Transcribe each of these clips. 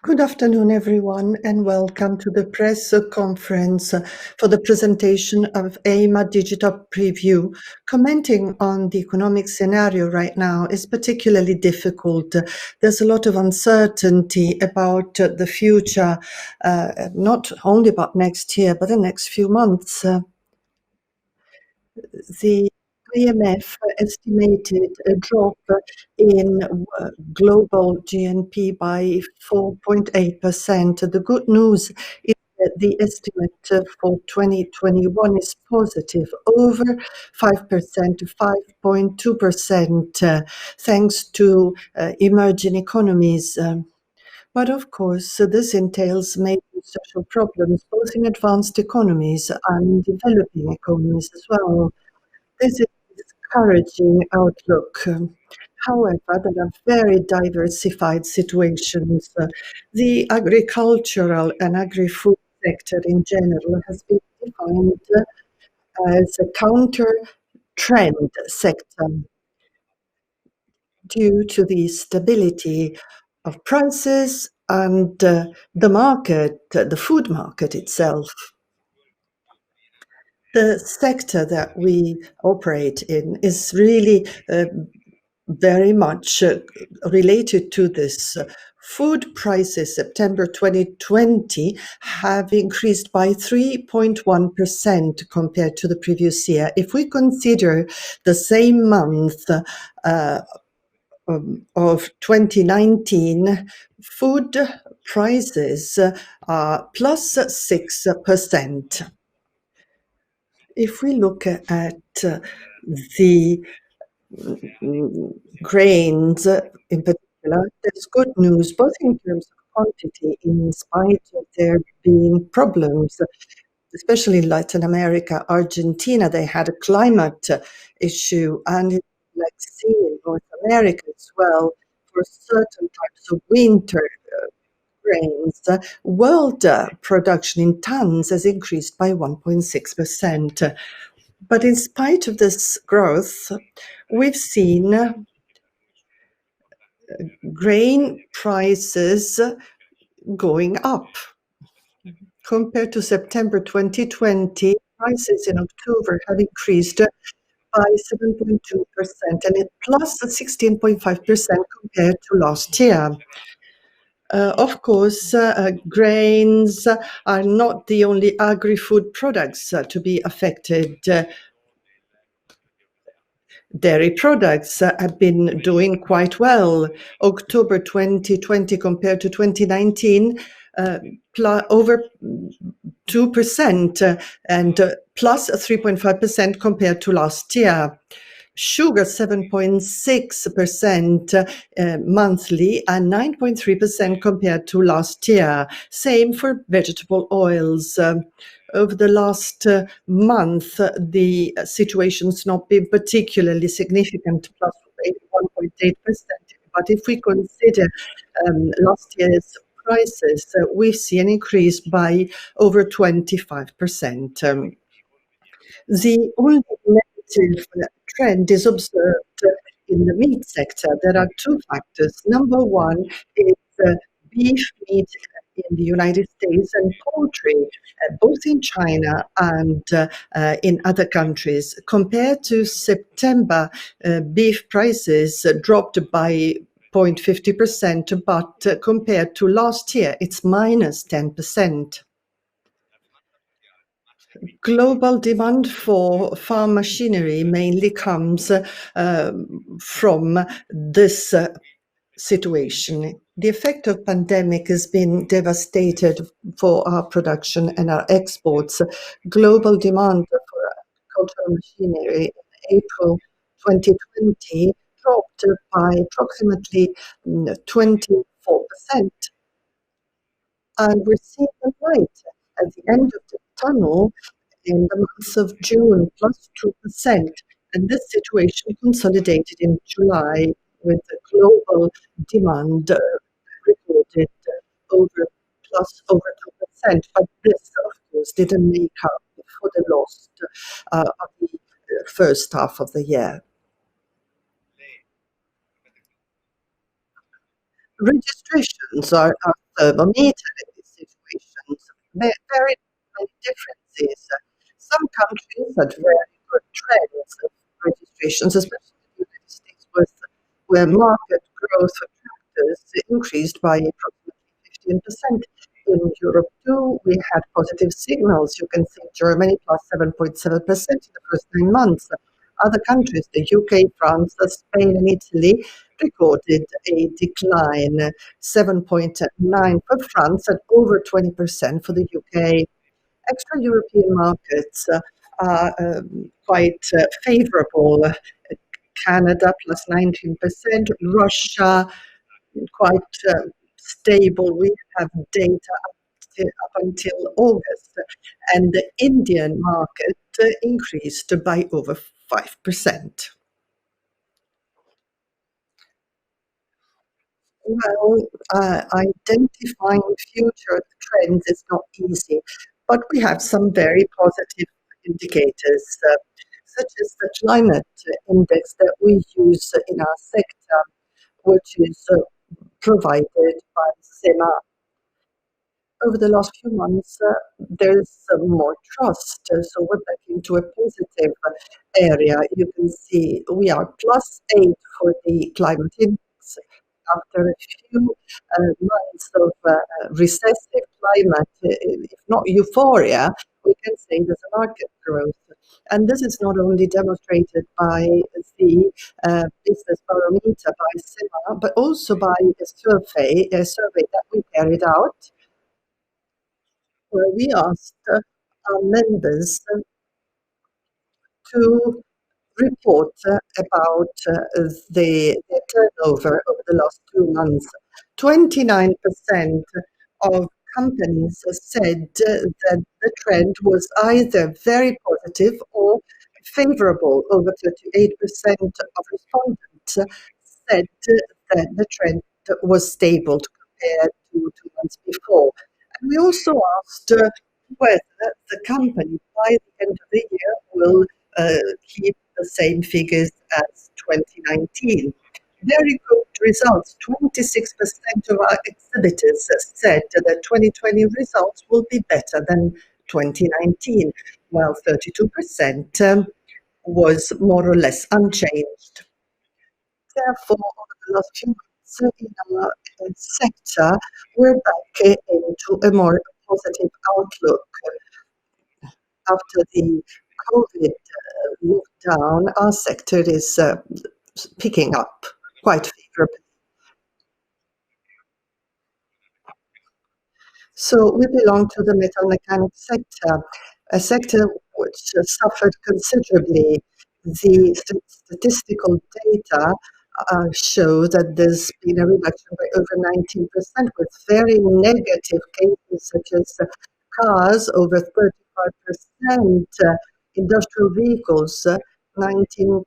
Good afternoon, everyone, and welcome to the press conference for the presentation of Eima Digital Preview. Commenting on the economic scenario right now is particularly difficult. There's a lot of uncertainty about the future, not only about next year, but the next few months. The IMF estimated a drop in global GNP by 4.8%. The good news is that the estimate for 2021 is positive, over 5% to 5.2%, thanks to emerging economies. But of course, this entails major social problems, both in advanced economies and developing economies as well. This is a discouraging outlook. However, there are very diversified situations. The agricultural and agri-food sector in general has been defined as a counter-trend sector due to the stability of prices and the market, the food market itself. The sector that we operate in is really very much related to this. Food prices September 2020 have increased by 3.1% compared to the previous year. If we consider the same month of 2019, food prices are plus 6%. If we look at the grains in particular, there's good news, both in terms of quantity, in spite of there being problems, especially in Latin America, Argentina, they had a climate issue, and in Black Sea in North America as well, for certain types of winter grains, world production in tons has increased by 1.6%. But in spite of this growth, we've seen grain prices going up. Compared to September 2020, prices in October have increased by 7.2% and it plus 16.5% compared to last year. Of course, grains are not the only agri-food products to be affected. Dairy products have been doing quite well. October 2020 compared to 2019, over 2% and plus 3.5% compared to last year. Sugar 7.6% monthly and 9.3% compared to last year. Same for vegetable oils. Over the last month, the situation's not been particularly significant, plus 1.8%. But if we consider last year's prices, we see an increase by over 25%. The only negative trend is observed in the meat sector. There are two factors. Number one is beef meat in the United States and poultry, both in China and in other countries. Compared to September, beef prices dropped by 0.50%, but compared to last year, it's minus 10%. Global demand for farm machinery mainly comes from this situation. The effect of pandemic has been devastated for our production and our exports. Global demand for agricultural machinery in April 2020 dropped by approximately 24%. And we're seeing the light at the end of the tunnel in the month of June, plus 2%. And this situation consolidated in July with the global demand recorded over 2%. But this, of course, didn't make up for the loss of the first half of the year. Registrations are thermometer in these situations. Very many differences. Some countries had very good trends of registrations, especially the United States, where market growth for tractors increased by approximately 15%. In Europe too, we had positive signals. You can see Germany plus 7.7% in the first 9 months. Other countries, the UK, France, Spain, and Italy, recorded a decline, 7.9 for France and over 20% for the UK. Extra-European markets are quite favorable. Canada plus 19%, Russia quite stable. We have data up until August, and the Indian market increased by over 5%. Well, identifying future trends is not easy, but we have some very positive indicators, such as the climate index that we use in our sector, which is provided by SEMA. Over the last few months, there's some more trust. So we're back into a positive area. You can see we are +8 for the climate index. After a few months of recessive climate, if not euphoria, we can say there's a market growth. And this is not only demonstrated by the business barometer by SEMA, but also by a survey that we carried out where we asked our members to report about their turnover over the last 2 months. 29% of companies said that the trend was either very positive or favorable. Over 38% of respondents said that the trend was stable compared to 2 months before. And we also asked whether the company by the end of the year will keep the same figures as 2019. Very good results. 26% of our exhibitors said that 2020 results will be better than 2019, while 32% was more or less unchanged. Therefore, over the last few months in our sector, we're back into a more positive outlook. After the COVID lockdown, our sector is picking up quite favorably. So we belong to the metal mechanics sector, a sector which suffered considerably. The statistical data show that there's been a reduction by over 19%, with very negative cases such as cars over 35%, industrial vehicles 19%,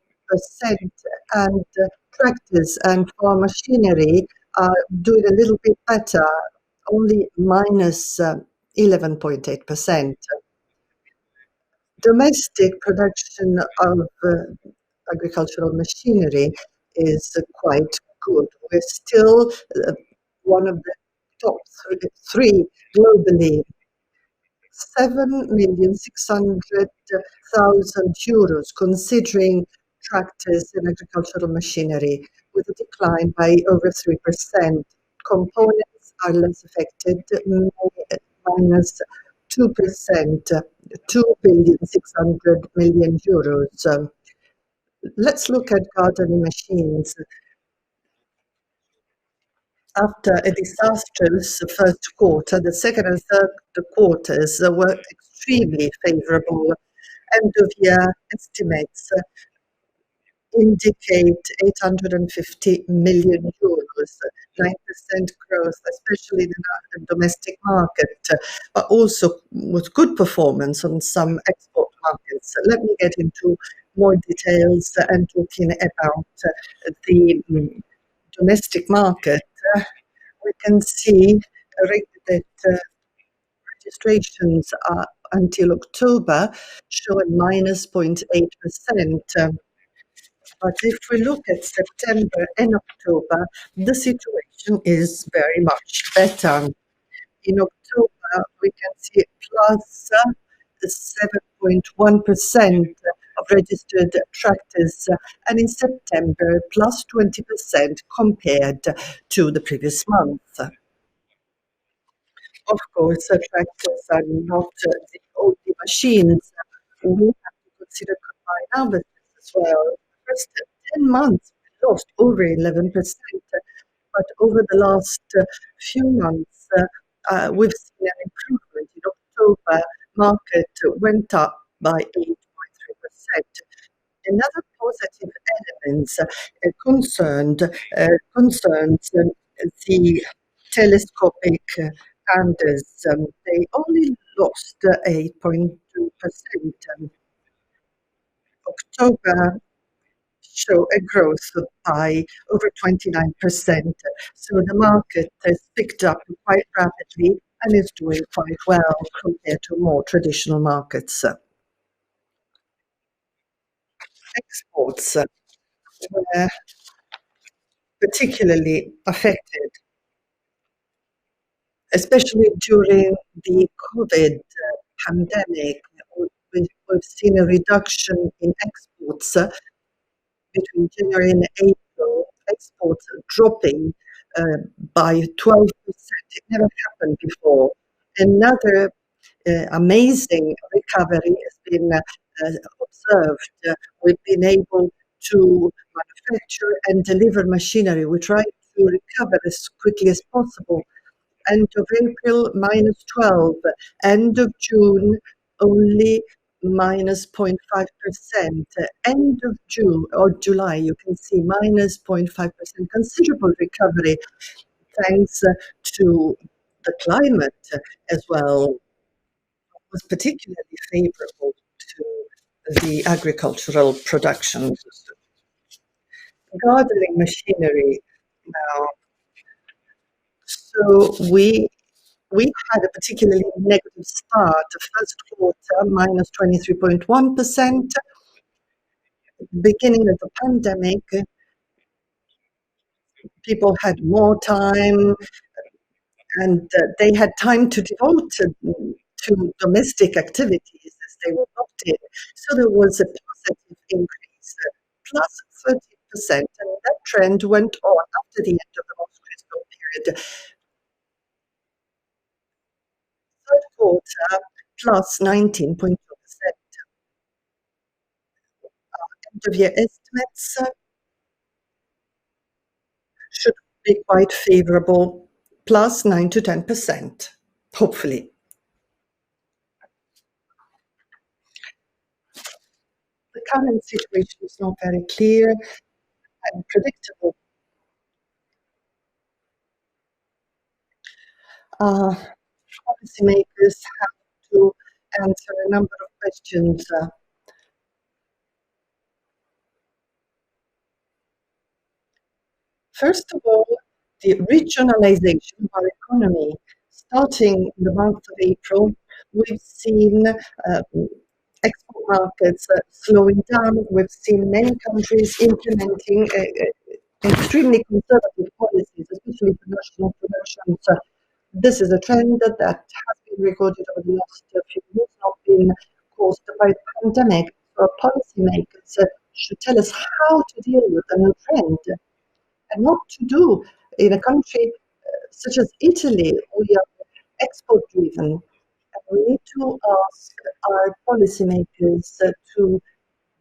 and tractors and farm machinery are doing a little bit better, only minus 11.8%. Domestic production of agricultural machinery is quite good. We're still one of the top three globally. 7,600,000 euros, considering tractors and agricultural machinery, with a decline by over 3%. Components are less affected, minus 2%, 2,600,000,000 euros. Let's look at gardening machines. After a disastrous first quarter, the second and third quarters were extremely favorable. End of year estimates indicate 850 million euros, 9% growth, especially in the domestic market, but also with good performance on some export markets. Let me get into more details and talking about the domestic market. We can see that registrations are until October show a minus 0.8%. But if we look at September and October, the situation is very much better. In October, we can see plus 7.1% of registered tractors, and in September, plus 20% compared to the previous month. Of course, tractors are not the only machines. We have to consider combined harvesters as well. The first 10 months, we lost over 11%, but over the last few months, we've seen an improvement. In October, market went up by 8.3%. Another positive element concerns the telescopic standards. They only lost 8.2%. October show a growth by over 29%. So the market has picked up quite rapidly and is doing quite well compared to more traditional markets. Exports were particularly affected, especially during the COVID pandemic. We've seen a reduction in exports between January and April, exports dropping by 12%. It never happened before. Another amazing recovery has been observed. We've been able to manufacture and deliver machinery. We try to recover as quickly as possible. End of April, minus 12. End of June, only minus 0.5%. End of June or July, you can see minus 0.5%. Considerable recovery thanks to the climate as well was particularly favorable to the agricultural production. Gardening machinery now. So we had a particularly negative start. The first quarter, minus 23.1%. Beginning of the pandemic, people had more time and they had time to devote to domestic activities as they were locked in. So there was a positive increase, plus 30%, and that trend went on after the end of the most critical period. Third quarter, plus 19.2%. End of year estimates should be quite favorable, plus 9 to 10%, hopefully. The current situation is not very clear and predictable. Policymakers have to answer a number of questions. First of all, the regionalization of our economy. Starting in the month of April, we've seen export markets slowing down. We've seen many countries implementing extremely conservative policies, especially for national production. So this is a trend that has been recorded over the last few years, not been caused by the pandemic. So policymakers should tell us how to deal with the new trend and what to do in a country such as Italy. We are export driven, and we need to ask our policymakers to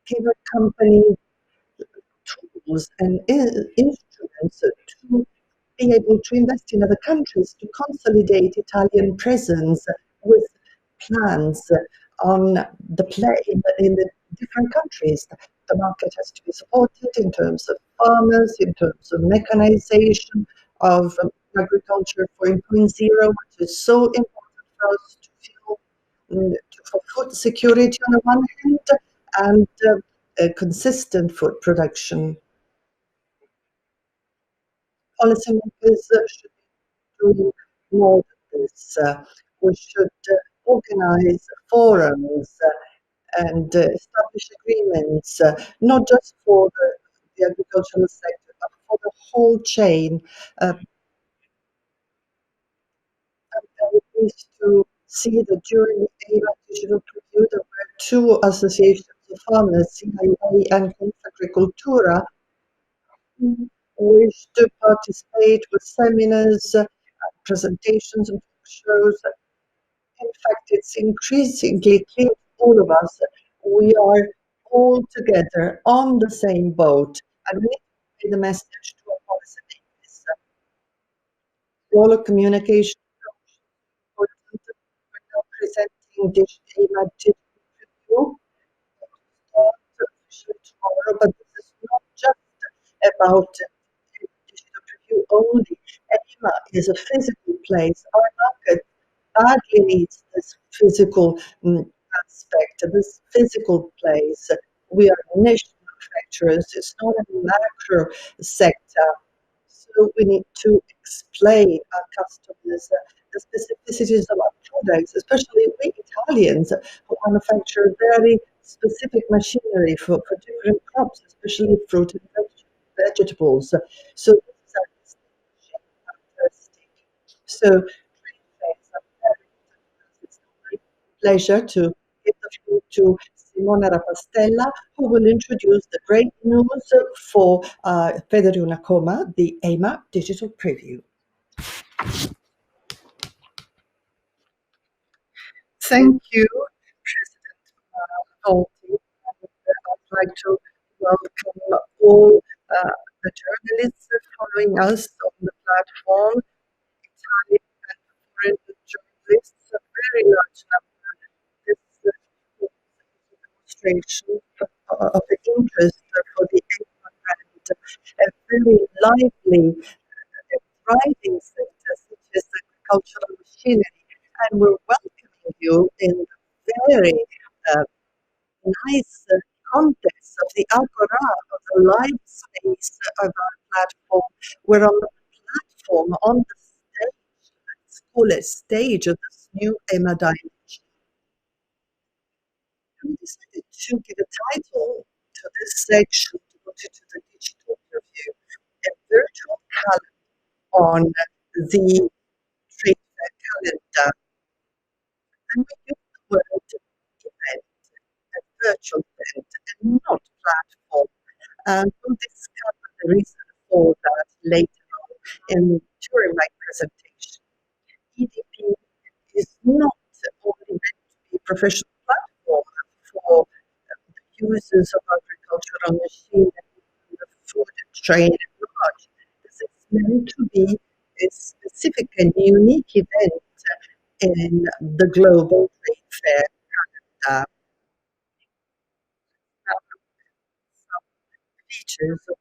give a company tools and instruments to be able to invest in other countries, to consolidate Italian presence with plans on the play in the different countries. The market has to be supported in terms of farmers, in terms of mechanization, of agriculture 4.0, which is so important for us to feel for food security on the one hand and consistent food production. Policymakers should do more than this. We should organize forums and establish agreements, not just for the agricultural sector, but for the whole chain. We pleased to see that during the Eima digital preview, there were two associations of farmers, CIA and Confagricoltura, who wished to participate with seminars, presentations, and talk shows. In fact, it's increasingly clear to all of us that we are all together on the same boat, and we need to convey the message to our policymakers. Role of communication is important. We're now presenting this Eima digital review start officially tomorrow, but this is not just about digital review only. Eima is a physical place. Our market badly needs this physical aspect, this physical place. We are niche manufacturers. It's not a macro sector. So we need to explain our customers the specificities of our products, especially we Italians who manufacture very specific machinery for different crops, especially fruit and vegetables. So this is our distinguishing characteristic. So trade fairs are very important. It's a great pleasure to give the floor to Simona Rapastella, who will introduce the great news for Federiuna Coma, the Eima digital preview. Thank you, President Volti. I'd like to welcome all the journalists following us on the platform, Italian and foreign journalists, a very large number. This is a demonstration of the interest for the Eima brand, a very lively, thriving sector such as agricultural machinery, and we're welcoming you in the very uh, nice context of the Agora, of the live space of our platform. We're on the platform, on the stage, let's call it stage of this new Emma dimension. And we decided to give a title to this section devoted to the digital review, a virtual calendar on the trade fair calendar. And we use the word event, a virtual event, and not platform. And we'll discover the reason for that later on during my presentation. EDP is not only meant to be a professional platform for the users of agricultural machinery and the food chain at large. This is meant to be a specific and unique event in the global trade fair. Uh, some features of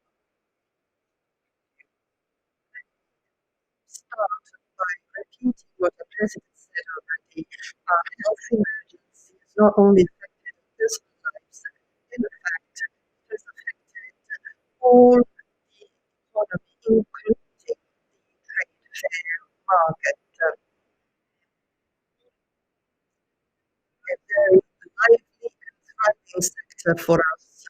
start by repeating what the president said already. Health emergency is not only affected personal lives, in fact, it has affected all the economy, including the trade fair market. A very lively and thriving sector for us.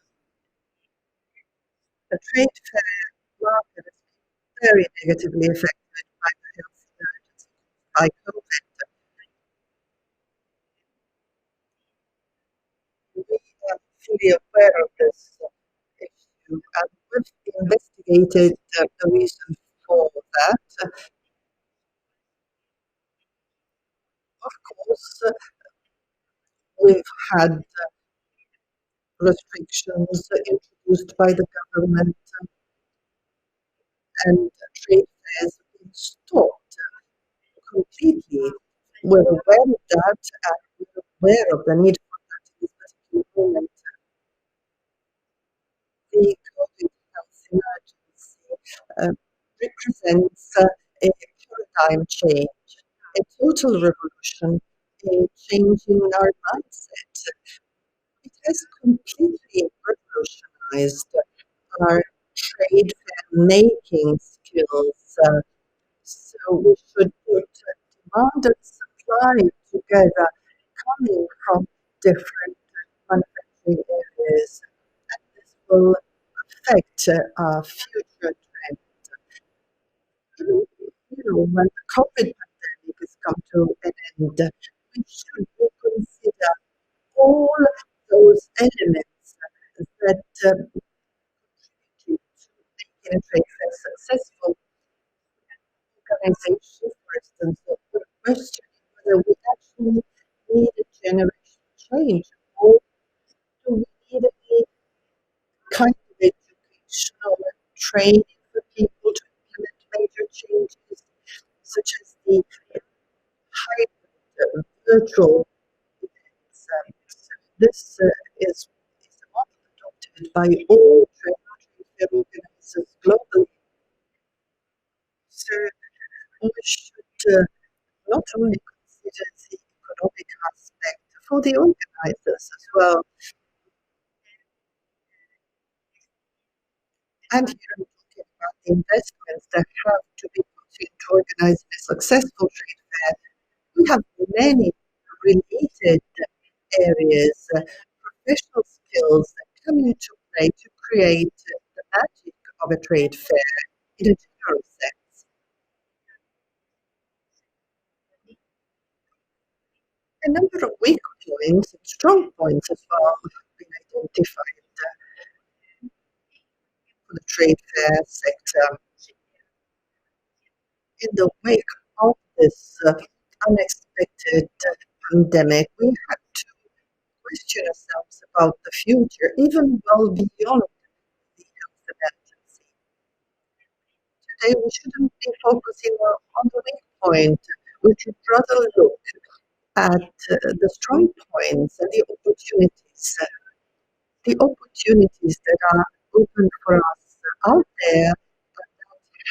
The trade fair market has been very negatively affected by the health emergency by COVID. We are fully aware of this issue and we've investigated the reason for that. Of course, we've had restrictions introduced by the government and trade fairs have been stopped completely. We're aware of that and we're aware of the need for that in this particular moment. The COVID health emergency represents a paradigm change, a total revolution, a change in our mindset. It has completely revolutionized our trade fair making skills. So we should put demand and supply together, coming from different manufacturing areas, and this will affect our future trend. When the COVID pandemic has come to an end, we should reconsider all those elements that contribute to making a trade fair successful. Organization, for instance, would question whether we actually need a generation change, or do we need a kind of educational training for people to implement major changes, such as the hybrid virtual events. So this is a model adopted by all trade fair organizers globally. So we should not only consider the economic aspect for the organizers as well. And here I'm talking about the investments that have to be put into organizing a successful trade fair. We have many related areas, professional skills that come into play to create the magic of a trade fair in a general sense. A number of weak points and strong points as well have been identified for the trade fair sector. In the wake of this unexpected pandemic, we had to question ourselves about the future, even well beyond the health emergency. Today, we shouldn't be focusing on the weak point. We should rather look at the strong points and the opportunities that are open for us out there that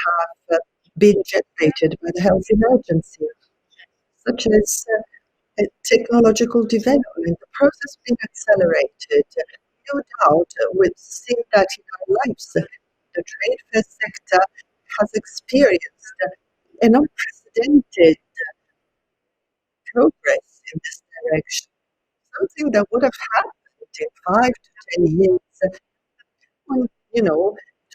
have been generated by the health emergency, such as technological development, the process being accelerated. No doubt, we've seen that in our lives. The trade fair sector has experienced an unprecedented progress in this direction, something that would have happened in 5 to 10 years when,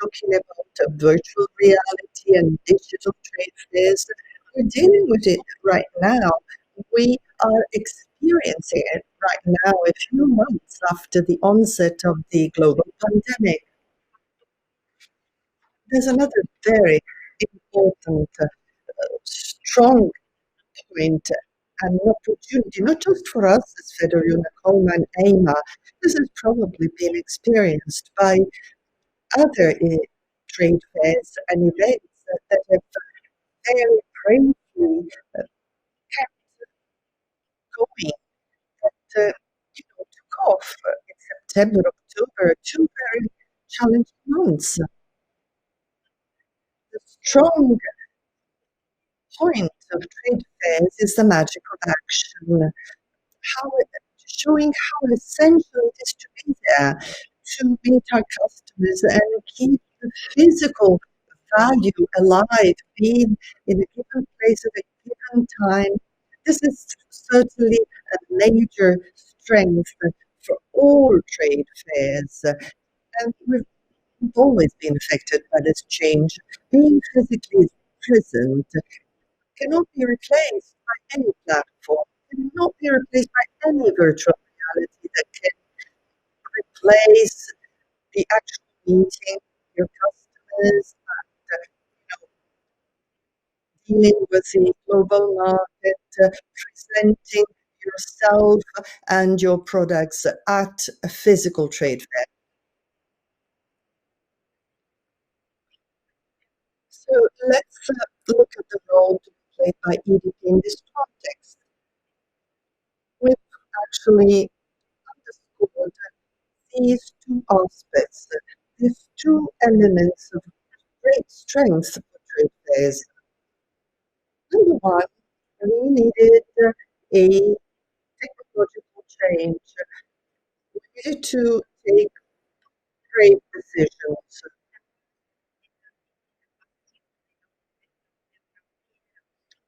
talking about virtual reality and digital trade fairs. We're dealing with it right now. We are experiencing it right now, a few months after the onset of the global pandemic. There's another very important, strong point and opportunity, not just for us as Federal and Eima. This has probably been experienced by other trade fairs and events that have very bravely kept going, that took off in September, October, two very challenging months. The strong point of trade fairs is the magic of action, how showing how essential it is to be there, to meet our customers and keep the physical value alive, being in a given place at a given time. This is certainly a major strength for all trade fairs. And we've always been affected by this change. Being physically present cannot be replaced by any platform, cannot be replaced by any virtual reality that can replace the actual meeting your customers and dealing with the global market, presenting yourself and your products at a physical trade fair. So let's look at the role to be played by EDP in this context. We've actually underscored these two aspects, these two elements of great strength for trade fairs. Number one, we needed a technological change. We needed to take great decisions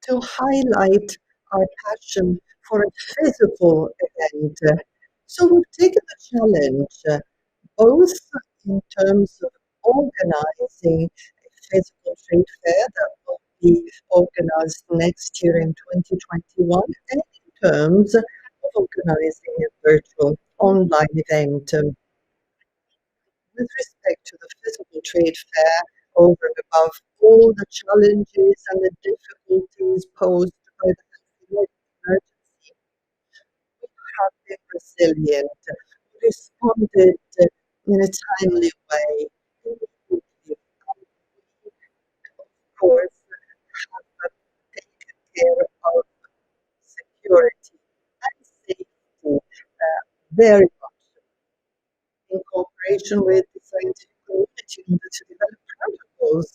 to highlight our passion for a physical event. So we've taken the challenge, both in terms of organizing a physical trade fair that will be organized next year in 2021, and in terms of organizing a virtual online event. With respect to the physical trade fair, over and above all the challenges and the difficulties posed by the health emergency, we have been resilient, responded in a timely way, immediately, and we, of course, have taken care of security and safety very much in cooperation with the scientific community in order to develop protocols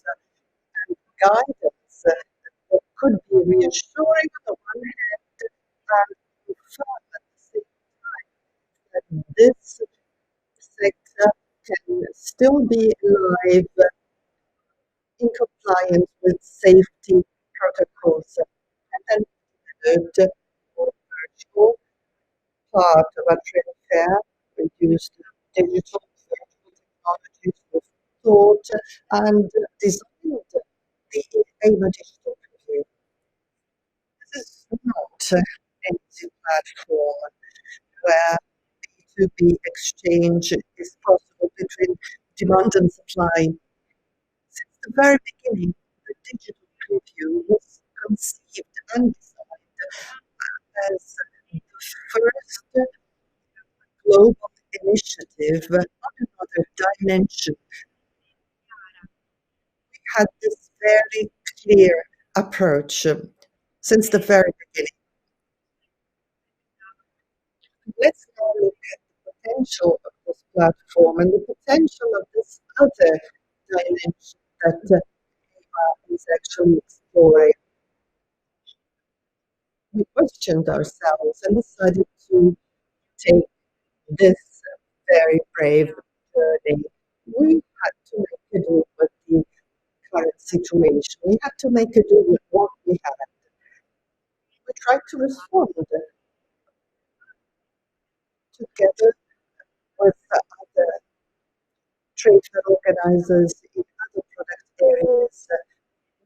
and guidance that could be reassuring on the one hand and confirm at the same time that this sector can still be alive in compliance with safety protocols. And then third, for virtual part of our trade fair, we used digital virtual technologies with thought and designed the Eima digital preview. This is not an empty platform where B2B exchange is possible between demand and supply. Since the very beginning, the digital preview was conceived and designed as the first global initiative on another dimension. We had this very clear approach since the very beginning. Let's now look at the potential of this platform and the potential of this other dimension that Eima is actually exploring. We questioned ourselves and decided to take this very brave journey. We had to make a do with the current situation. We had to make a do with what we had. We tried to respond together with other trade fair organizers in other product areas.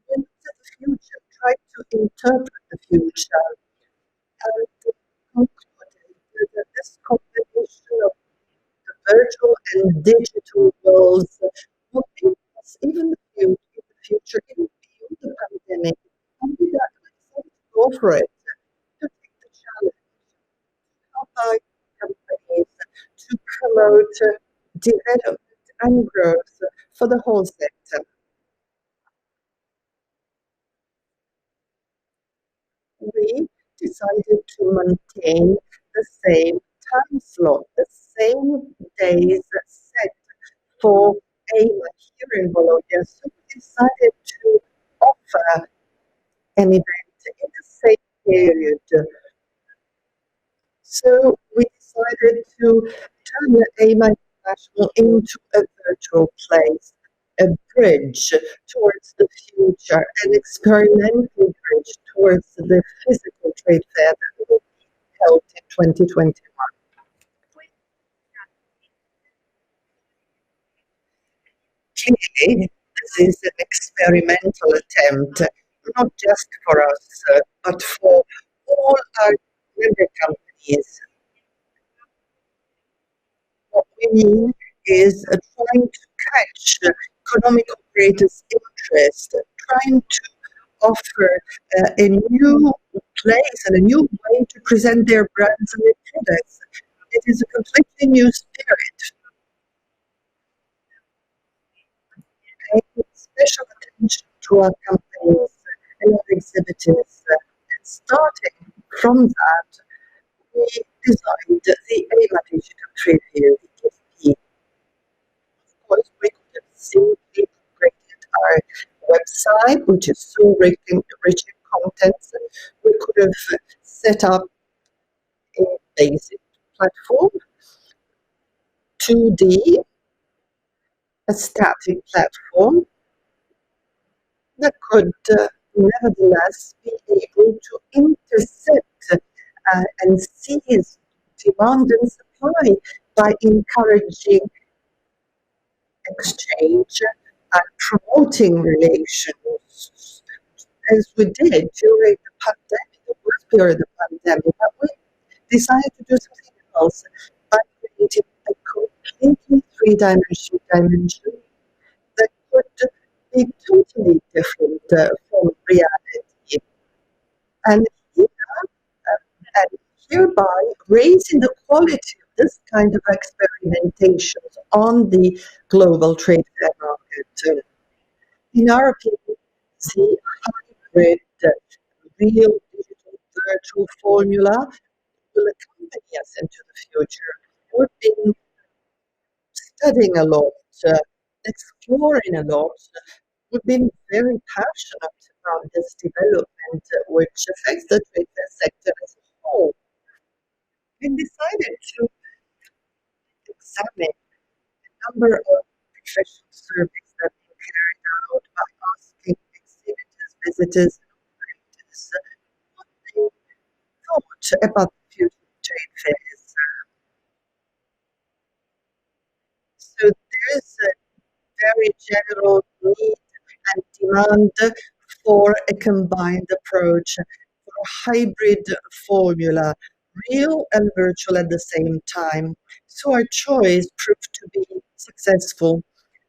We looked at the future, tried to interpret the future, and concluded that this combination of the virtual and digital worlds will give us even in the future, even beyond the pandemic, and with that, we decided to go for it, to take the challenge, help our companies to promote development and growth for the whole sector. We decided to maintain the same time slot, the same days set for Eima here in Bologna. So we decided to offer an event in the same period. So we decided to turn the Eima International into a virtual place, a bridge towards the future, an experimental bridge towards the physical trade fair that will be held in 2021. Clearly, this is an experimental attempt, not just for us, but for all our member companies. What we mean is trying to catch economic operators' interest, trying to offer a new place and a new way to present their brands and their products. It is a completely new spirit, paying special attention to our companies and our exhibitors. And starting from that, we designed the Eima Digital Preview, the EFP. Of course, we could have simply upgraded our website, which is so rich in content. We could have set up a basic platform, 2D, a static platform that could nevertheless be able to intercept and seize demand and supply by encouraging exchange and promoting relations as we did during the pandemic, the worst period of the pandemic, but we decided to do something else by creating a completely three-dimensional dimension that could be totally different from reality. And here, and hereby raising the quality of this kind of experimentations on the global trade fair market. In our opinion, the hybrid real digital virtual formula will accompany us into the future. We've been studying a lot, exploring a lot. We've been very passionate about this development, which affects the trade fair sector as a whole. We decided to examine a number of professional surveys that have been carried out by asking exhibitors, visitors, and operators what they thought about the future of trade fairs. So there's a very general need and demand for a combined approach, for a hybrid formula, real and virtual at the same time. So our choice proved to be successful.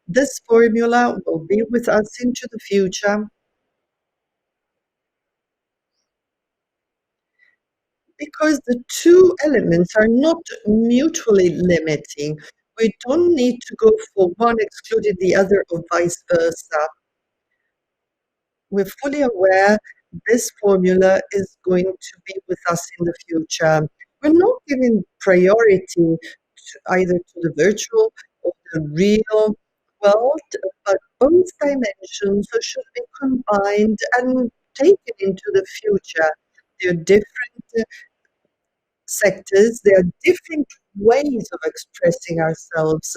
This formula will be with us into the future because the two elements are not mutually limiting. We don't need to go for one excluding the other or vice versa. We're fully aware this formula is going to be with us in the future. We're not giving priority either to the virtual or the real world, but both dimensions should be combined and taken into the future. There are different sectors, there are different ways of expressing ourselves,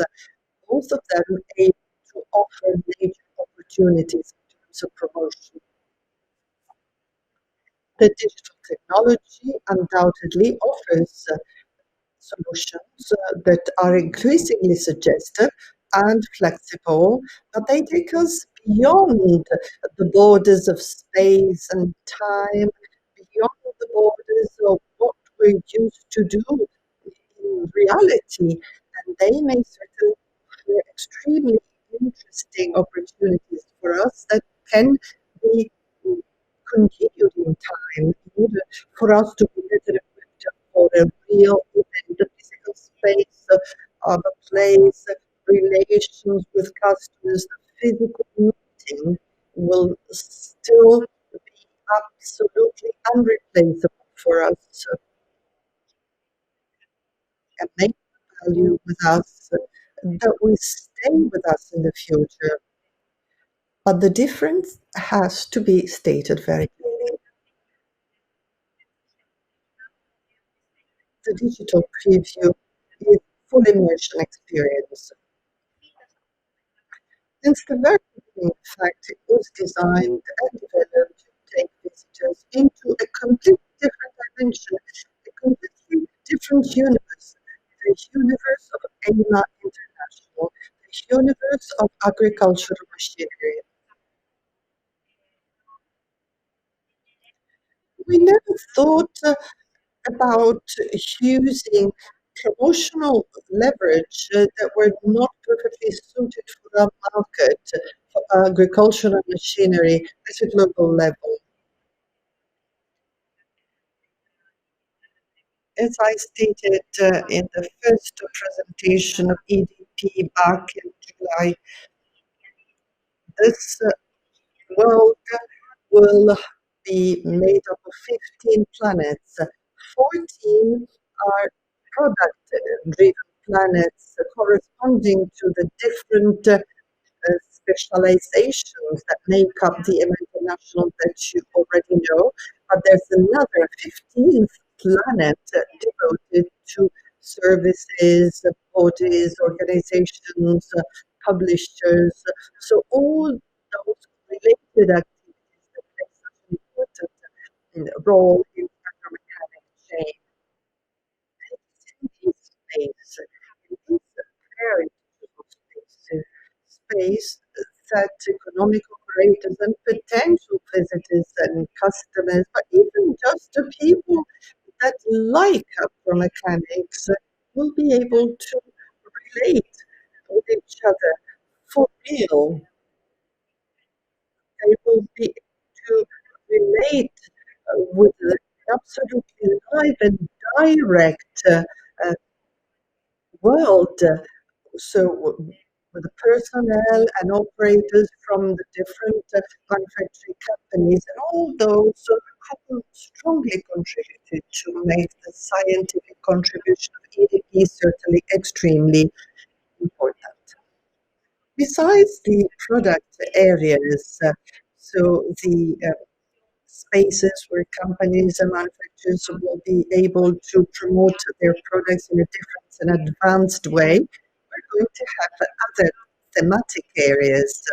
both of them able to offer major opportunities in terms of promotion. The digital technology undoubtedly offers solutions that are increasingly suggestive and flexible, but they take us beyond the borders of space and time, beyond the borders of what we're used to do in reality, and they may certainly offer extremely interesting opportunities for us that can be continued in time in order for us to be better equipped for a real event, the physical space of a place, relations with customers, the physical meeting will still be absolutely unreplaceable for us and make value with us that will stay with us in the future. But the difference has to be stated very clearly. The digital preview is full immersion experience. Since the very beginning, in fact, it was designed and developed to take visitors into a completely different dimension, a completely different universe, the universe of Eima International, the universe of agricultural machinery. We never thought about using promotional leverage that were not perfectly suited for our market, for agricultural machinery at a global level. As I stated in the first presentation of EDP back in July, this world will be made up of 15 planets. 14 are product-driven planets corresponding to the different specializations that make up the international that you already know. But there's another 15th planet devoted to services, bodies, organizations, publishers. So all those related activities that play such an important role in agro-mechanic chain. And it's in this space, in this very digital space, space that economical operators and potential visitors and customers, but even just the people that like outdoor mechanics will be able to relate with each other for real. They will be able to relate with the absolutely live and direct uh, world. So, with the personnel and operators from the different manufacturing companies and all those who strongly contributed to make the scientific contribution of EDP certainly extremely important. Besides the product areas, so the spaces where companies and manufacturers will be able to promote their products in a different and advanced way, we're going to have other thematic areas.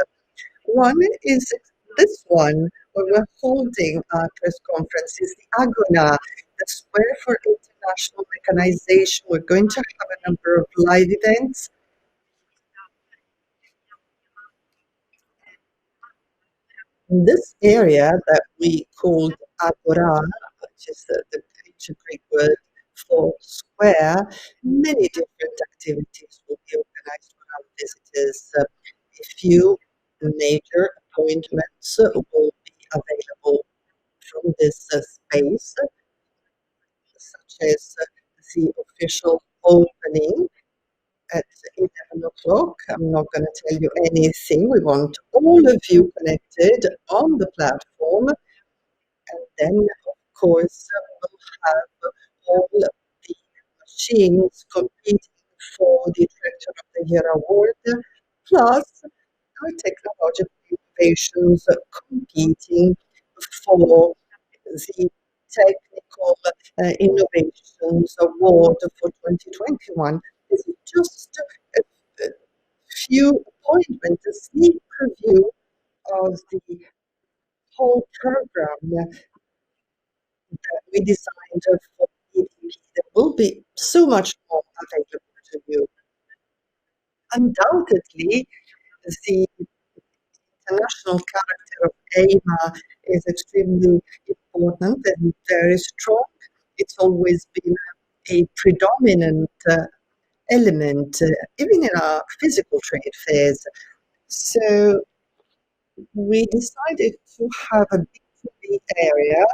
One is this one, where we're holding our press conference, is the Agona, the Square for International Mechanization. We're going to have a number of live events. In this area that we called Agora, which is the ancient Greek word for square, many different activities will be organized for our visitors. A few major appointments will be available from this space, such as the official opening at 11 o'clock. I'm not going to tell you anything. We want all of you connected on the platform. And then, of course, we'll have all of the machines competing for the Director of the Year award, plus our technological innovations competing for the Technical Innovations Award for 2021. This is just a few appointments, a sneak preview of the whole program that we designed for EDP. There will be so much more available to you. Undoubtedly, the international character of Eima is extremely important and very strong. It's always been a predominant element, even in our physical trade fairs. So we decided to have a B2B area,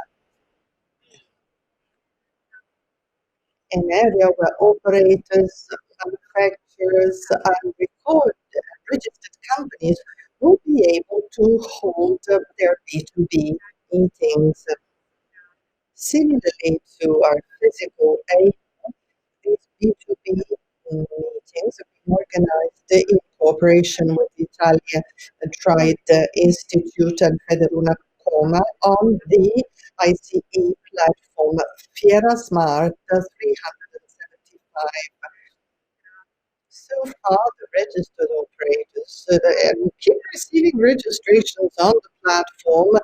an area where operators, manufacturers, and registered companies will be able to hold their B2B meetings. Similarly to our physical aid, these B2B meetings have been organized in cooperation with the Italian Trade Institute and Federuna Coma on the ICE platform Fiera Smart 375. So far, the registered operators and keep receiving registrations on the platform.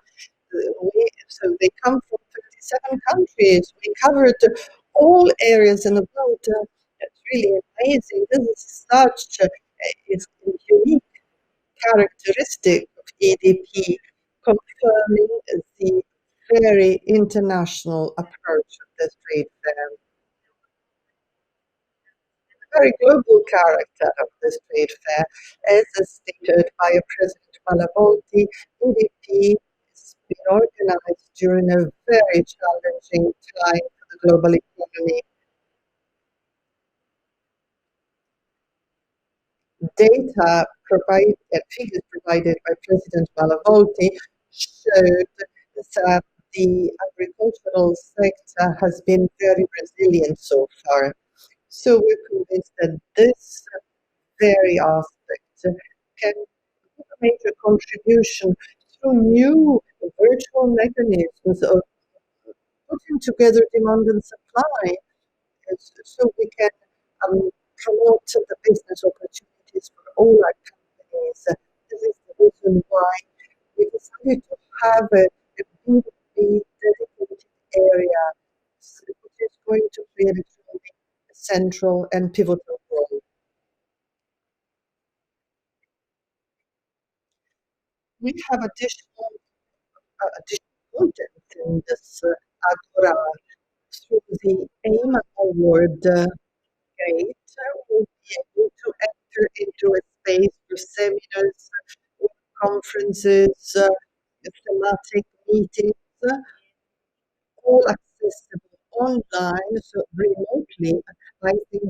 So they come from 57 countries. We covered all areas in the world. It's really amazing. This is such a unique characteristic of EDP, confirming the very international approach of this trade fair. The very global character of this trade fair, as stated by President Malavolti, EDP has been organized during a very challenging time for the global economy. Data provided, figures provided by President Malavolti showed that the agricultural sector has been very resilient so far. So we're convinced that this very aspect can give a major contribution through new virtual mechanisms of putting together demand and supply so we can promote the business opportunities for all our companies. This is the reason why we decided to have a B2B dedicated area, which is going to play a truly central and pivotal role. We have additional content in this Agora through the Eima Award gate. We'll be able to enter into a space for seminars, conferences, thematic meetings, all accessible online, so remotely. I think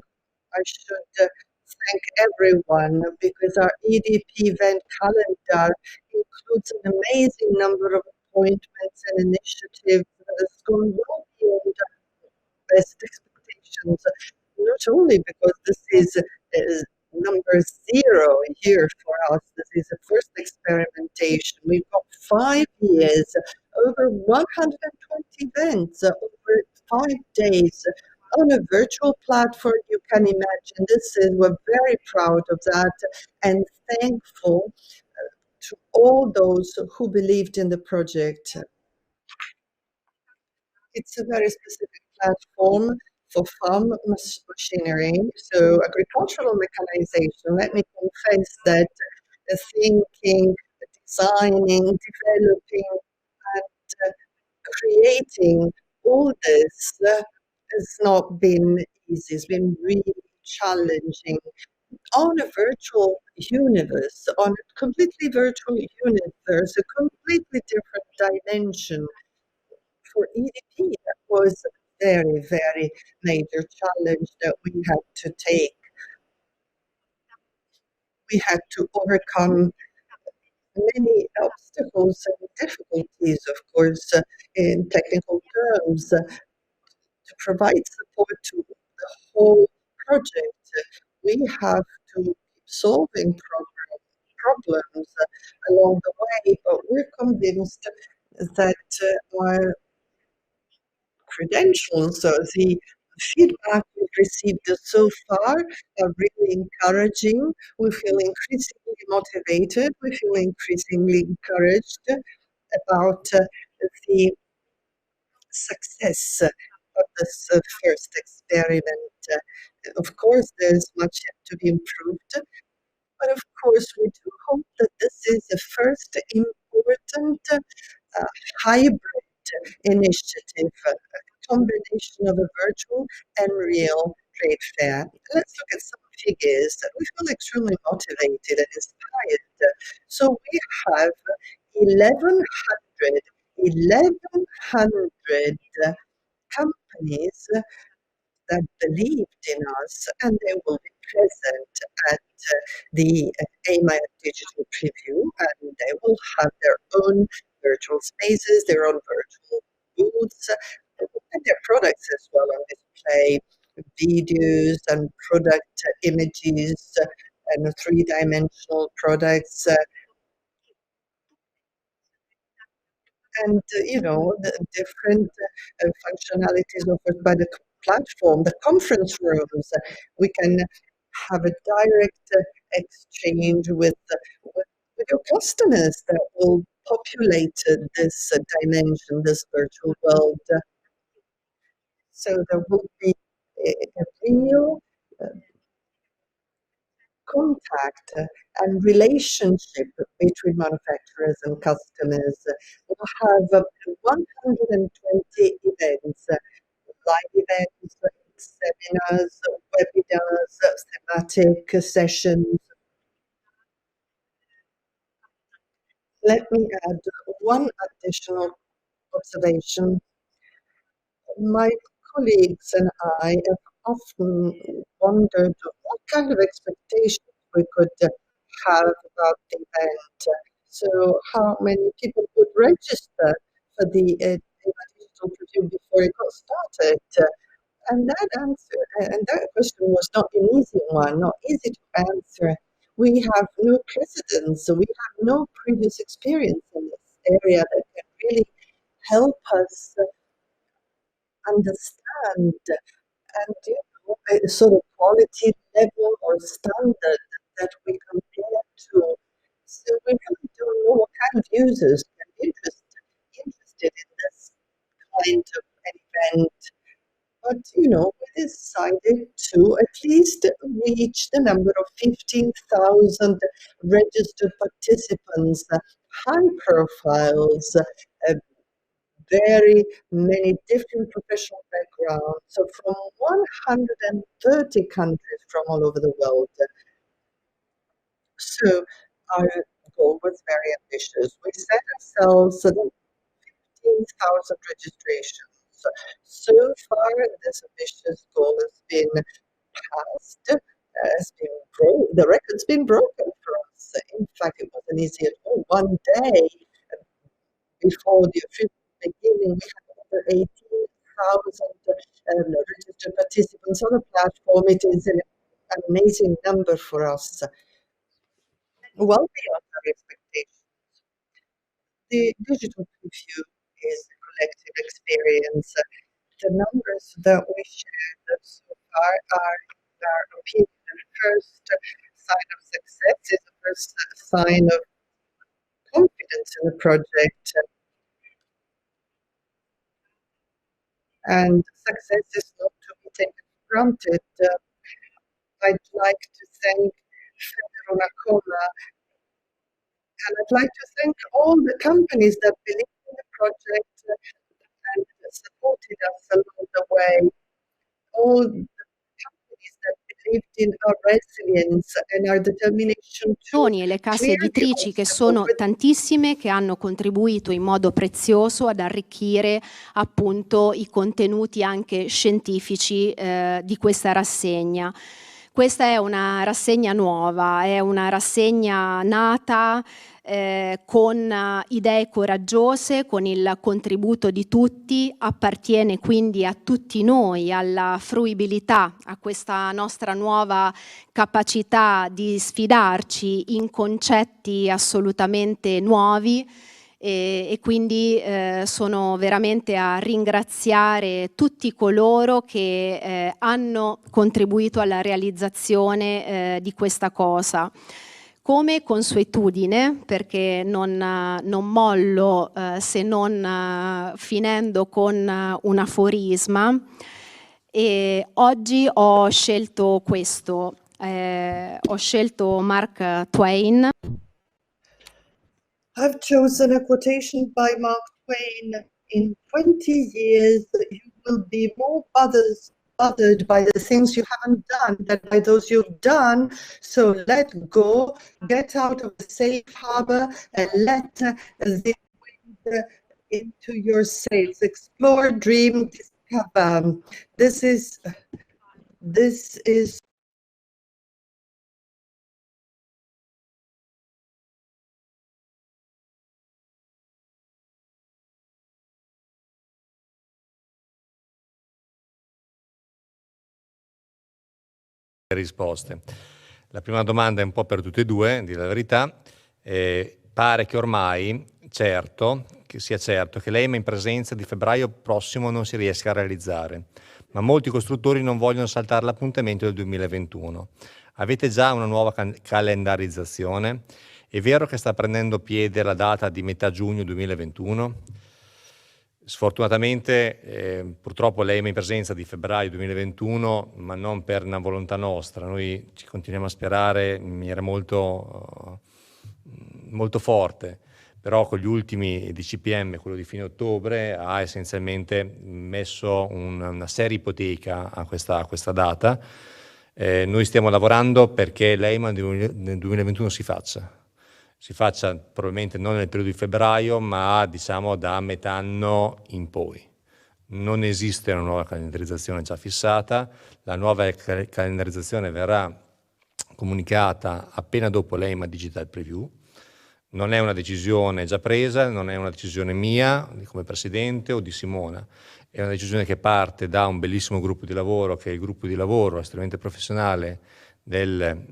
I should thank everyone because our EDP event calendar includes an amazing number of appointments and initiatives that has gone well beyond best expectations, not only because this is number zero here for us, this is a first experimentation. We've got 5 years, over 120 events, over 5 days on a virtual platform. You can imagine we're very proud of that and thankful to all those who believed in the project. It's a very specific platform for farm machinery, so agricultural mechanization. Let me confess that the thinking, the designing, developing, and creating all this has not been easy. It's been really challenging on a virtual universe, on a completely virtual universe, a completely different dimension for EDP. That was a very, very major challenge that we had to take. We had to overcome many obstacles and difficulties, of course, in technical terms, to provide support to the whole project. We have to keep solving problems along the way, but we're convinced that our credentials. So the feedback we've received so far are really encouraging. We feel increasingly motivated. We feel increasingly encouraged about the success of this first experiment. Of course, there's much yet to be improved, but of course, we do hope that this is the first important hybrid initiative, a combination of a virtual and real trade fair. Let's look at some figures. We feel extremely motivated and inspired. So we have 1,100 companies that believed in us, and they will be present at the Eima Digital Preview, and they will have their own virtual spaces, their own virtual booths, and their products as well on display, videos and product images and three-dimensional products. And the different functionalities offered by the platform, the conference rooms. We can have a direct exchange with your customers that will populate this dimension, this virtual world. So there will be a real contact and relationship between manufacturers and customers. We'll have 120 events, live events, seminars, webinars, thematic sessions. Let me add one additional observation. My colleagues and I have often wondered what kind of expectations we could have about the event. So, how many people would register for the digital review before it got started? And that question was not an easy one, not easy to answer. We have no precedents, so we have no previous experience in this area that can really help us understand and a sort of quality level or standard that we compare to. So we really don't know what kind of users can be interested in this kind of an event. But we decided to at least reach the number of 15,000 registered participants high profiles, very many different professional backgrounds, so from 130 countries from all over the world. So our goal was very ambitious. We set ourselves 15,000 registrations. So far, this ambitious goal has been passed, the record's been broken for us. In fact, it wasn't easy at all. One day before the official beginning, we had over 18,000 registered participants on the platform. It is an amazing number for us, well beyond our expectations. The digital preview is a collective experience. The numbers that we shared so far are, in our opinion, the first sign of success, is the first sign of confidence in the project. And success is not to be taken for granted. I'd like to thank Federal Nakoma, and I'd like to thank all the companies that believe in the project and supported us along the way. All the companies that believed in our resilience and our determination to E le case clear the editrici, che sono obstacle. tantissime, che hanno contribuito in modo prezioso ad arricchire appunto i contenuti anche scientifici di questa rassegna. Questa è una rassegna nuova, è una rassegna nata con idee coraggiose, con il contributo di tutti, appartiene quindi a tutti noi, alla fruibilità, a questa nostra nuova capacità di sfidarci in concetti assolutamente nuovi. E quindi sono veramente a ringraziare tutti coloro che hanno contribuito alla realizzazione di questa cosa. Come consuetudine, perché non mollo se non finendo con un aforisma, e oggi ho scelto questo, ho scelto Mark Twain. I've chosen a quotation by Mark Twain. In 20 years, you will be more bothered by the things you haven't done than by those you've done. So let go, get out of the safe harbor, and let the wind into your sails. Explore, dream, discover. This is risposte. La prima domanda è un po' per tutte e due, a dire la verità. Pare che ormai sia certo che l'Eima in presenza di febbraio prossimo non si riesca a realizzare, ma molti costruttori non vogliono saltare l'appuntamento del 2021. Avete già una nuova calendarizzazione? È vero che sta prendendo piede la data di metà giugno 2021? Sfortunatamente, purtroppo l'Eima in presenza di febbraio 2021, ma non per una volontà nostra. Noi ci continuiamo a sperare in maniera molto forte, però con gli ultimi DCPM, quello di fine ottobre, ha essenzialmente messo una seria ipoteca a questa data. Noi stiamo lavorando perché l'Eima nel 2021 si faccia probabilmente non nel periodo di febbraio, ma diciamo da metà anno in poi. Non esiste una nuova calendarizzazione già fissata, la nuova calendarizzazione verrà comunicata appena dopo l'Eima Digital Preview. Non è una decisione già presa, non è una decisione mia come Presidente o di Simona, è una decisione che parte da un bellissimo gruppo di lavoro, che è il gruppo di lavoro estremamente professionale del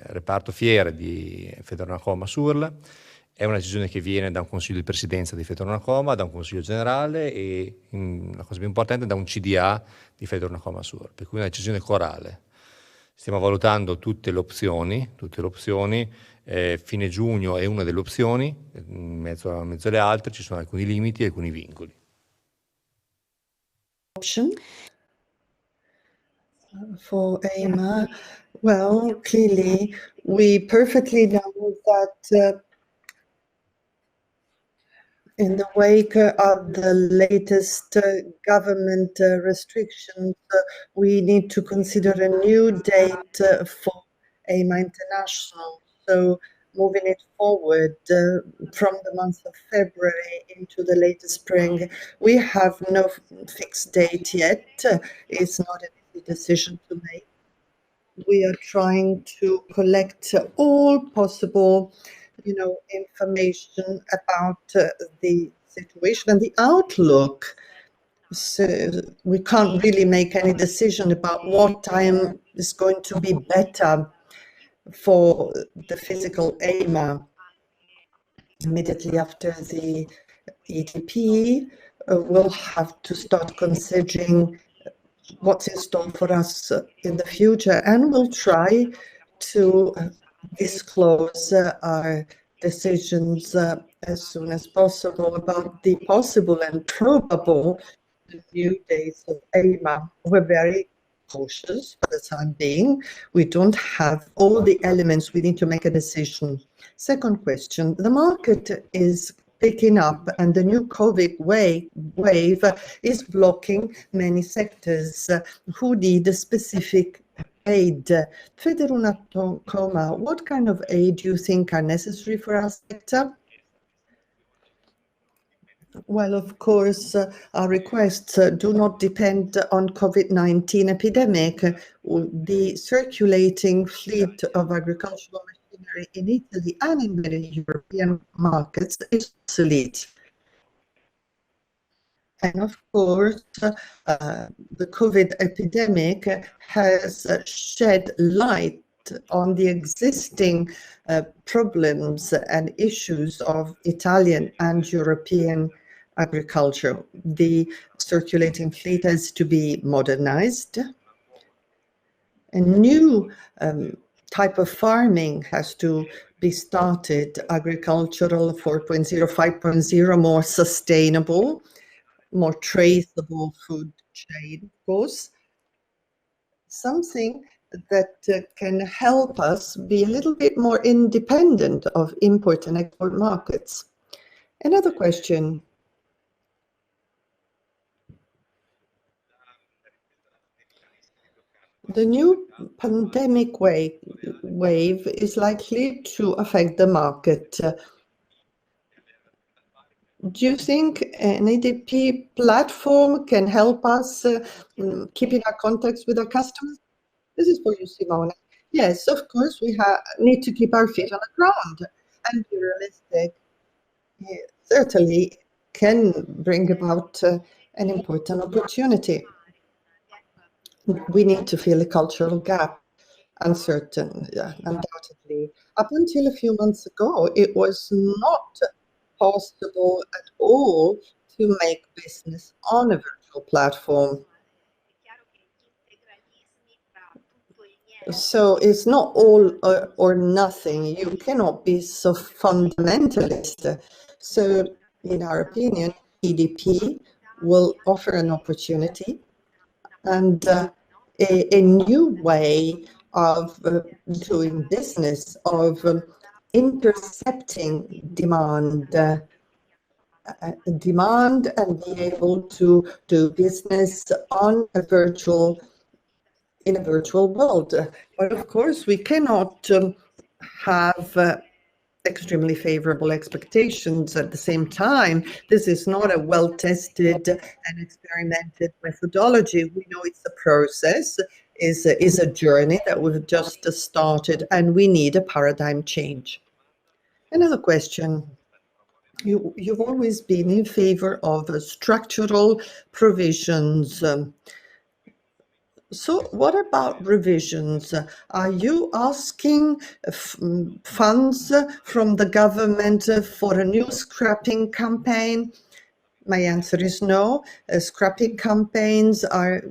reparto fiere di Federonacoma Surl. È una decisione che viene da un consiglio di presidenza di Federonacoma, da un consiglio generale e, la cosa più importante, da un CDA di Federonacoma Surl, per cui una decisione corale. Stiamo valutando tutte le opzioni, fine giugno è una delle opzioni, in mezzo alle altre ci sono alcuni limiti e alcuni vincoli. option for Eima. Well, clearly, we perfectly know that In the wake of the latest government restrictions, we need to consider a new date for Eima International. So moving it forward from the month of February into the later spring, we have no fixed date yet. It's not an easy decision to make. We are trying to collect all possible, information about the situation and the outlook. So we can't really make any decision about what time is going to be better for the physical Eima. Immediately after the EDP, we'll have to start considering what's in store for us in the future, and we'll try to disclose our decisions as soon as possible about the possible and probable new days of Eima. We're very cautious for the time being. We don't have all the elements we need to make a decision. Second question, the market is picking up and the new COVID wave is blocking many sectors who need a specific aid. Federuna Coma, what kind of aid do you think are necessary for our sector? Well, of course, our requests do not depend on COVID-19 epidemic. The circulating fleet of agricultural machinery in Italy and in many European markets is obsolete. And of course, the COVID epidemic has shed light on the existing problems and issues of Italian and European agriculture. The circulating fleet has to be modernized. A new type of farming has to be started, agricultural 4.0, 5.0, more sustainable, more traceable food chain, of course, something that can help us be a little bit more independent of import and export markets. Another question. The new pandemic wave is likely to affect the market. Do you think an ADP platform can help us keep in our contacts with our customers? This is for you, Simone. Yes, of course, we need to keep our feet on the ground and be realistic. It certainly can bring about an important opportunity. We need to fill a cultural gap, undoubtedly. Up until a few months ago, it was not possible at all to make business on a virtual platform. So it's not all or nothing. You cannot be so fundamentalist. So, in our opinion, EDP will offer an opportunity and a new way of doing business, of intercepting demand and be able to do business in a virtual world. But of course, we cannot have extremely favorable expectations at the same time. This is not a well-tested and experimented methodology. We know it's a process, is a journey that we've just started, and we need a paradigm change. Another question. You've always been in favor of structural provisions. So what about revisions? Are you asking funds from the government for a new scrapping campaign? My answer is no. Scrapping campaigns are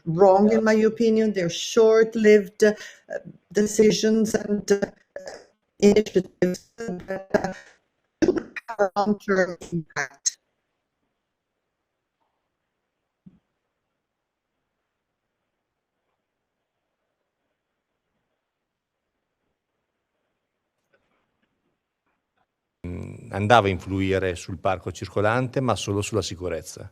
wrong, in my opinion. They're short-lived decisions and initiatives that have a long-term impact. andava a influire sul parco circolante, ma solo sulla sicurezza.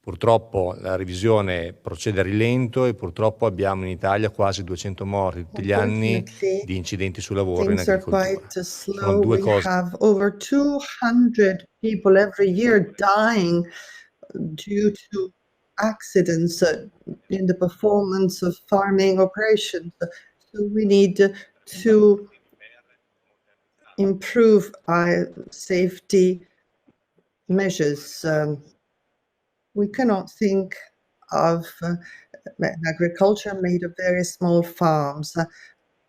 Purtroppo la revisione procede a rilento e purtroppo abbiamo in Italia quasi 200 morti tutti gli anni di incidenti sul lavoro in Things are agricoltura. quite Sono slow. due We cose. have over 200 people every year dying due to accidents in the performance of farming operations. So we need to improve our safety measures. We cannot think of agriculture made of very small farms.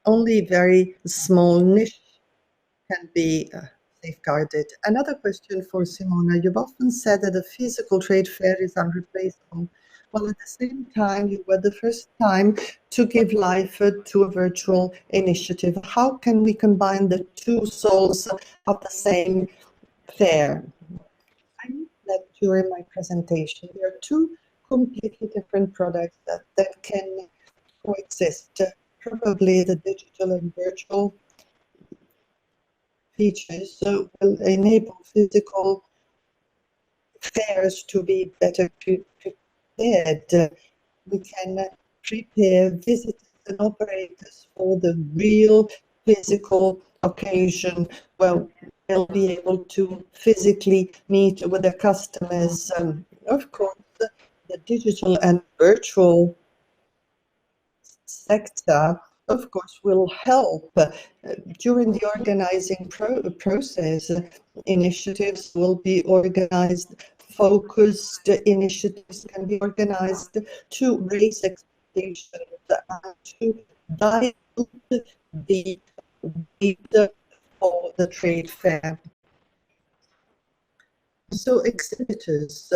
Only very small niche can be safeguarded. Another question for Simona. You've often said that a physical trade fair is unreplaceable. Well, at the same time, you were the first time to give life to a virtual initiative. How can we combine the two souls of the same fair? I knew that during my presentation, there are two completely different products that can coexist. Probably the digital and virtual features will enable physical fairs to be better prepared. We can prepare visitors and operators for the real physical occasion where they'll be able to physically meet with their customers. Of course, the digital and virtual sector, of course, will help during the organizing process. Initiatives will be organized, focused initiatives can be organized to raise expectations and to dilute the need for the trade fair. So exhibitors,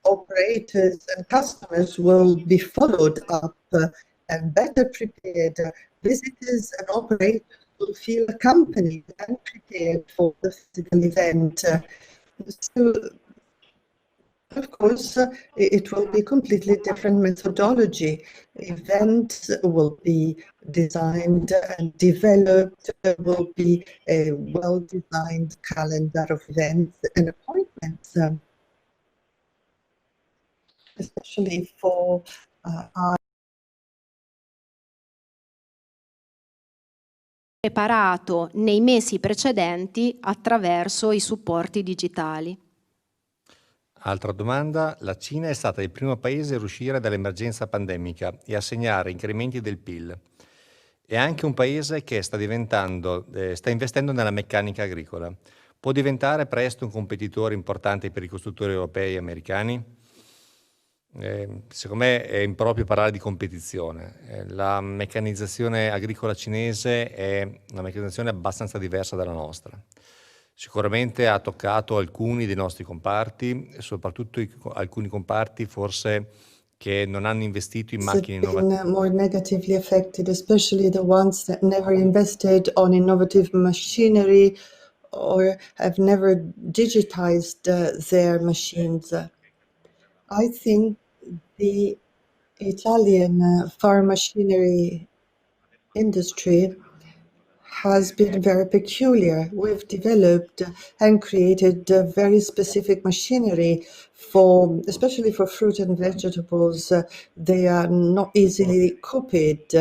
operators and customers will be followed up and better prepared. Visitors and operators will feel accompanied and prepared for the physical event. So, of course, it will be completely different methodology. Events will be designed and developed. There will be a well-designed calendar of events and appointments, especially for our preparato nei mesi precedenti attraverso i supporti digitali. Altra domanda, la Cina è stata il primo paese a uscire dall'emergenza pandemica e a segnare incrementi del PIL. È anche un paese che sta investendo nella meccanica agricola. Può diventare presto un competitore importante per i costruttori europei e americani? Secondo me è improprio parlare di competizione. La meccanizzazione agricola cinese è una meccanizzazione abbastanza diversa dalla nostra. Sicuramente ha toccato alcuni dei nostri comparti, soprattutto alcuni comparti forse che non hanno investito in macchine innovative. More negatively affected, especially the ones that never invested on innovative machinery or have never digitized their machines. I think the Italian farm machinery industry has been very peculiar. We've developed and created very specific machinery for, especially for fruit and vegetables. They are not easily copied,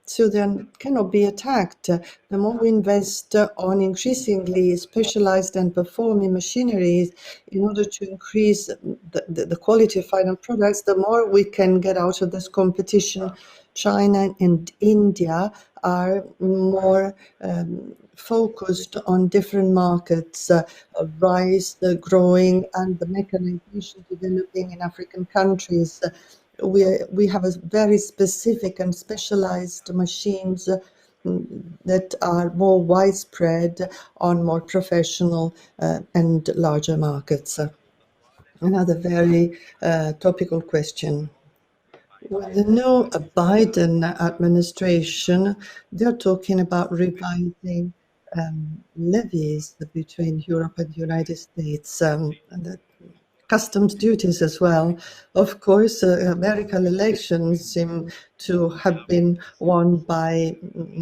so they cannot be attacked. The more we invest on increasingly specialized and performing machineries in order to increase the quality of final products, the more we can get out of this competition. China and India are more focused on different markets, rice growing and the mechanization developing in African countries. We have a very specific and specialized machines that are more widespread on more professional and larger markets. Another very topical question. With the new Biden administration, they're talking about revising levies between Europe and the United States. And the customs duties as well. Of course, American elections seem to have been won by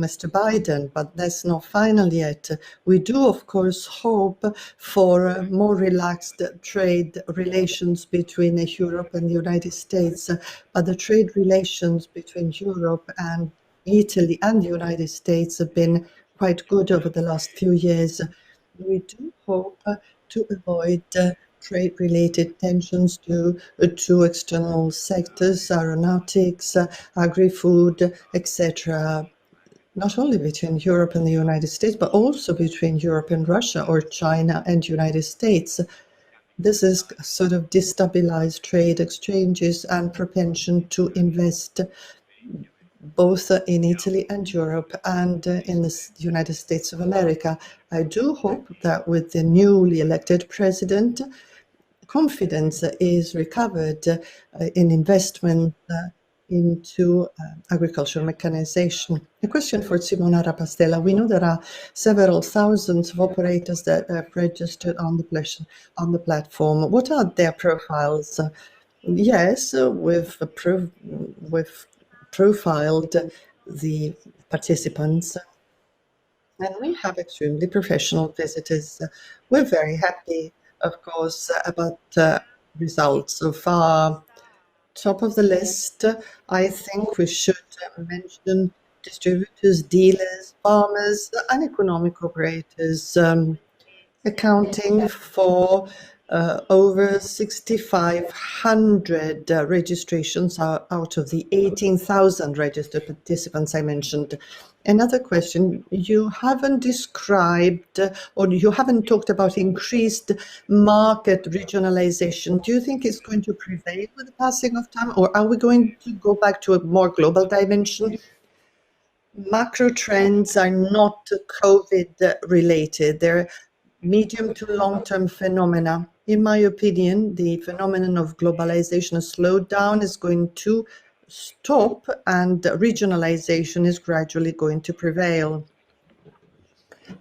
Mr. Biden, but that's not final yet. We do, of course, hope for more relaxed trade relations between Europe and the United States, but the trade relations between Europe and Italy and the United States have been quite good over the last few years. We do hope to avoid trade-related tensions due to external sectors, aeronautics, agri-food, etc., not only between Europe and the United States, but also between Europe and Russia or China and United States. This is sort of destabilized trade exchanges and propension to invest both in Italy and Europe and in the United States of America. I do hope that with the newly elected president, confidence is recovered in investment into agricultural mechanization. A question for Simona Rapastella. We know there are several thousands of operators that have registered on the platform. What are their profiles? Yes, we've profiled the participants, and we have extremely professional visitors. We're very happy, of course, about results so far. Top of the list, I think we should mention distributors, dealers, farmers, and economic operators, accounting for over 6,500 registrations out of the 18,000 registered participants I mentioned. Another question, you haven't described or you haven't talked about increased market regionalization. Do you think it's going to prevail with the passing of time, or are we going to go back to a more global dimension? Macro trends are not COVID related. They're medium to long-term phenomena. In my opinion, the phenomenon of globalization, a slowdown, is going to stop, and regionalization is gradually going to prevail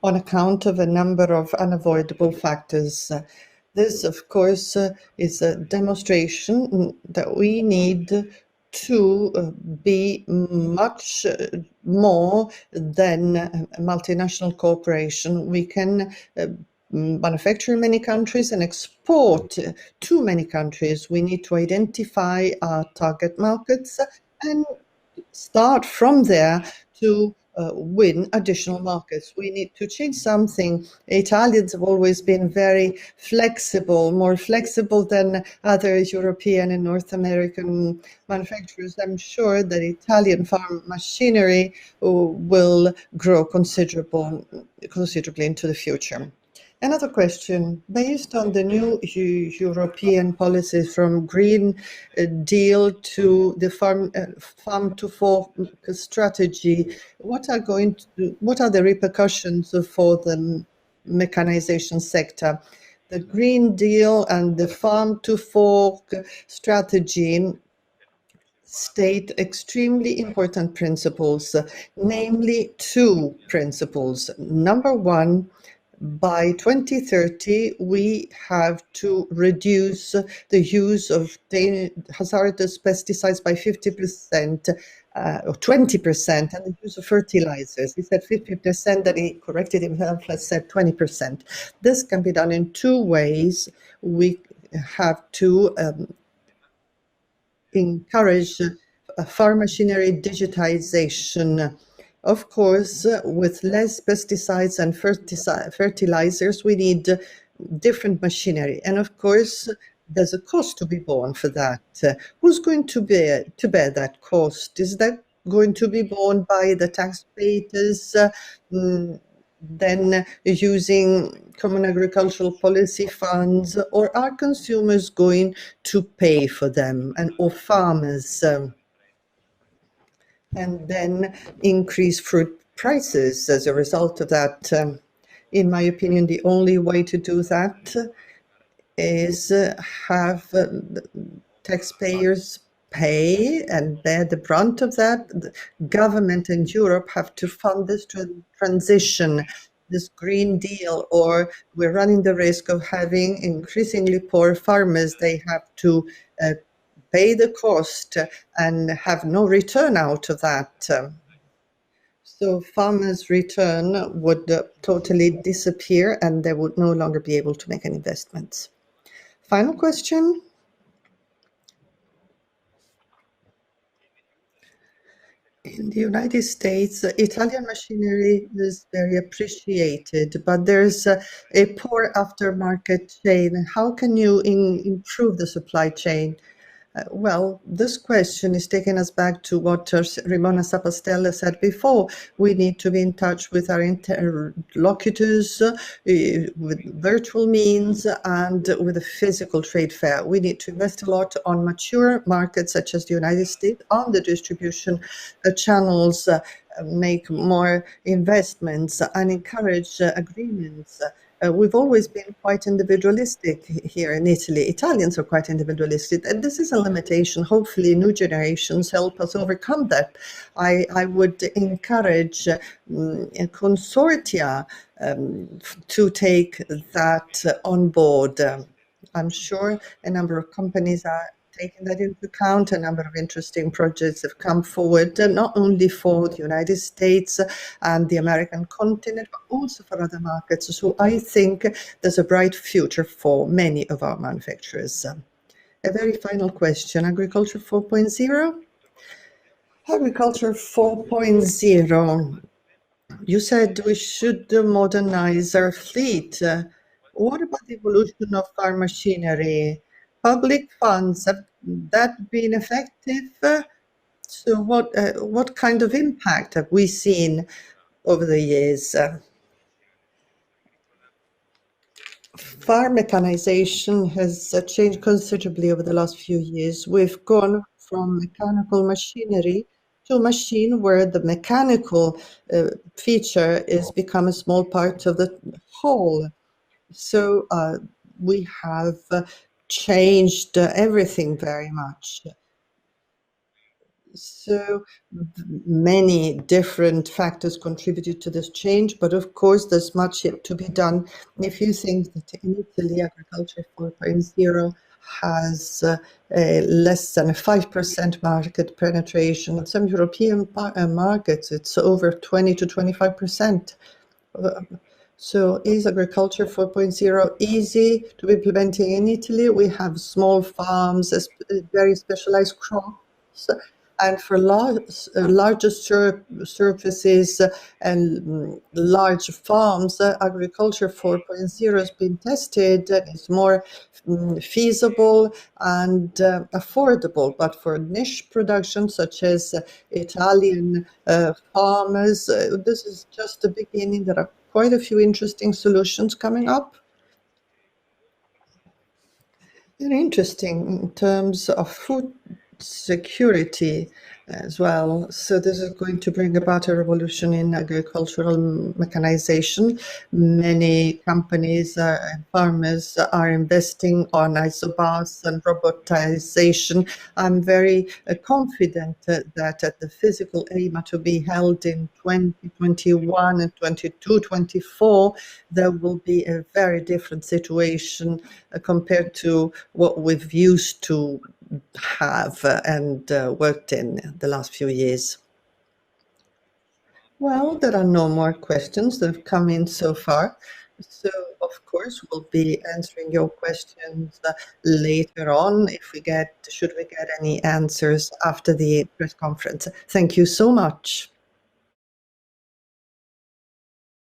on account of a number of unavoidable factors. This, of course, is a demonstration that we need to be much more than a multinational corporation. We can manufacture in many countries and export to many countries. We need to identify our target markets and start from there to win additional markets. We need to change something. Italians have always been very flexible, more flexible than other European and North American manufacturers. I'm sure that Italian farm machinery will grow considerably into the future. Another question, based on the new European policies from Green Deal to the farm to fork strategy, what are the repercussions for the mechanization sector? The Green Deal and the farm to fork strategy state extremely important principles, namely two principles. Number one, by 2030, we have to reduce the use of hazardous pesticides by 50%, or 20%, and the use of fertilizers. He said 50%, then he corrected himself and said 20%. This can be done in two ways. We have to encourage farm machinery digitization. Of course, with less pesticides and fertilizers, we need different machinery. And of course, there's a cost to be borne for that. Who's going to bear that cost? Is that going to be borne by the taxpayers, then using common agricultural policy funds, or are consumers going to pay for them, or farmers? And then increase fruit prices as a result of that. In my opinion, the only way to do that is have taxpayers pay and bear the brunt of that. The government and Europe have to fund this transition. this Green Deal, or we're running the risk of having increasingly poor farmers. They have to pay the cost and have no return out of that. So farmers' return would totally disappear and they would no longer be able to make any investments. Final question. In the United States, Italian machinery is very appreciated, but there's a poor aftermarket chain. How can you improve the supply chain? Well, this question is taking us back to what Ramona Sapastella said before. We need to be in touch with our interlocutors with virtual means and with a physical trade fair. We need to invest a lot on mature markets such as the United States, on the distribution channels, make more investments and encourage agreements. We've always been quite individualistic here in Italy. Italians are quite individualistic, and this is a limitation. Hopefully, new generations help us overcome that. I would encourage consortia to take that on board. I'm sure a number of companies are taking that into account. A number of interesting projects have come forward, not only for the United States and the American continent, but also for other markets. So I think there's a bright future for many of our manufacturers. A very final question, Agriculture 4.0? Agriculture 4.0. You said we should modernize our fleet. What about the evolution of farm machinery? Public funds, have that been effective? So what kind of impact have we seen over the years? Farm mechanization has changed considerably over the last few years. We've gone from mechanical machinery to a machine where the mechanical feature is become a small part of the whole. So we have changed everything very much. So many different factors contributed to this change, but of course there's much yet to be done. If you think that in Italy, Agriculture 4.0 has less than a 5% market penetration, in some European markets it's over 20 to 25%. So is Agriculture 4.0 easy to be implementing in Italy? We have small farms, very specialized crops, and for larger surfaces and large farms, Agriculture 4.0 has been tested and is more feasible and affordable. But for niche production, such as Italian farmers, this is just the beginning. There are quite a few interesting solutions coming up. Very interesting in terms of food security as well. So this is going to bring about a revolution in agricultural mechanization. Many companies and farmers are investing on isobars and robotization. I'm very confident that at the physical Eima to be held in 2021 and 22-24, there will be a very different situation compared to what we've used to have and worked in the last few years. Well, there are no more questions that have come in so far. So, of course, we'll be answering your questions later on should we get any answers after the press conference. Thank you so much.